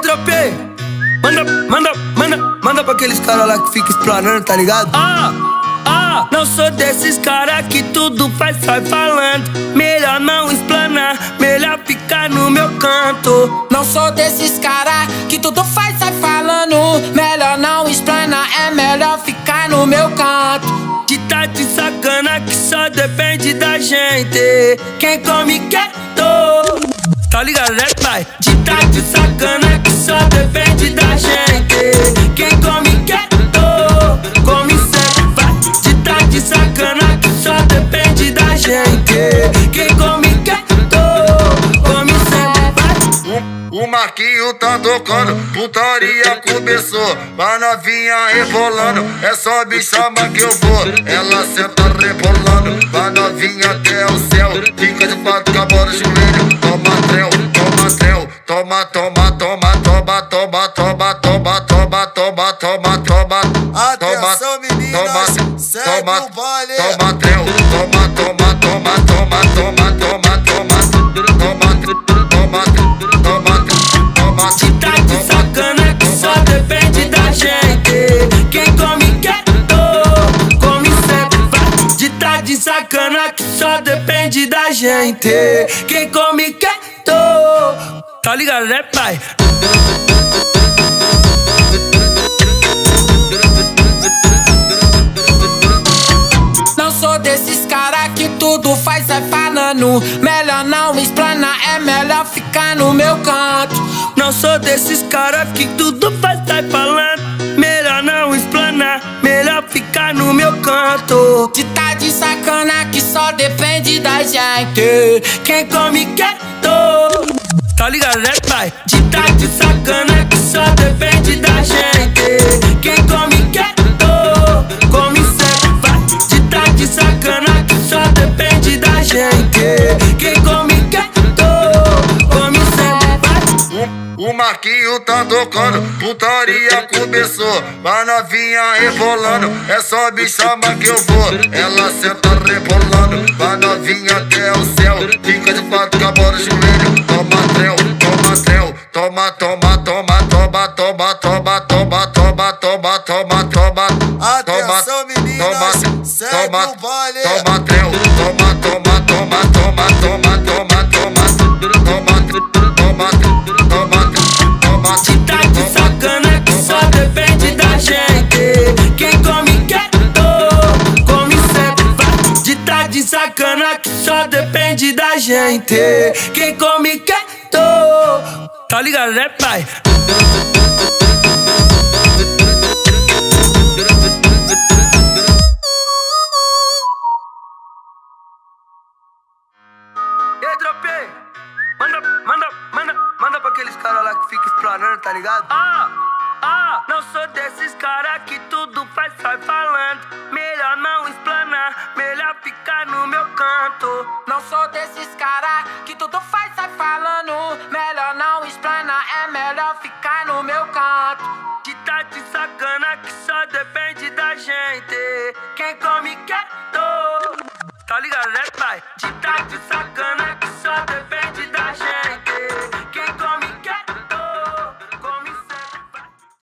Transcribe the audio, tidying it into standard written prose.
Tropei, manda pra aqueles caras lá que fica explanando, tá ligado? Não sou desses caras que tudo faz, sai falando. Melhor não explanar, melhor ficar no meu canto. Não sou desses caras que tudo faz, sai falando. Melhor não explanar, é melhor ficar no meu canto. De tá de sacana que só depende da gente. Quem come quieto, tá ligado, né, pai? De tá de sacana que só depende da gente. Quem come quieto, come sempre, vai. De tá de sacana que só depende da gente. Quem come quieto, come sempre, vai. O Marquinho tá tocando, putaria começou. Mas novinha rebolando, é só me chamar que eu vou. Ela senta rebolando, vai novinha até o céu. Fica de quatro com a bola no joelho. Toma trel, toma trel. Toma, toma, toma, toma, toma, toma, toma, toma, toma, toma, toma. Atenção meninas, segue o baile. Toma trel, toma, toma, toma, toma, toma, toma, toma, toma, toma, toma. De tá de sacana que só depende da gente. Quem come quieto, come sempre, vai. De tá de sacana que só depende da gente. Quem come quieto, tá ligado, né, pai? Não sou desses caras que tudo faz, sai falando. Melhor não explanar, é melhor ficar no meu canto. Não sou desses caras que tudo faz, sai falando. Melhor não explanar, melhor ficar no meu canto. De tá de sacana que só depende da gente. Quem come quieto, tá ligado, né, pai? De tá de sacana que só depende da gente. Quem come quieto, come sempre, vai. De tá de sacana que só depende da gente. Quem come quieto, come sempre, vai. O Marquinho tá tocando, putaria começou. Mas novinha rebolando, é só me chamar que eu vou. Ela senta rebolando, vai novinha até o céu. Fica de quatro com a bola no joelho. Toma trel, toma trel. Toma, toma, toma, toma, toma, toma, toma, toma, toma, toma, toma. Atenção meninas, segue o baile. Toma trel, toma, toma, toma, toma, toma, toma, toma, toma, toma, toma. De tá de sacana que só depende da gente. Quem come quieto, come sempre, vai. De tá de sacana que só depende da gente. Quem come quieto, tá ligado, né, pai? Tropei, manda pra aqueles caras lá que fica explanando, tá ligado? Não sou desses caras que tudo faz, sai falando. Melhor não explanar, melhor ficar no meu canto. Não sou desses caras que tudo faz, sai falando. Melhor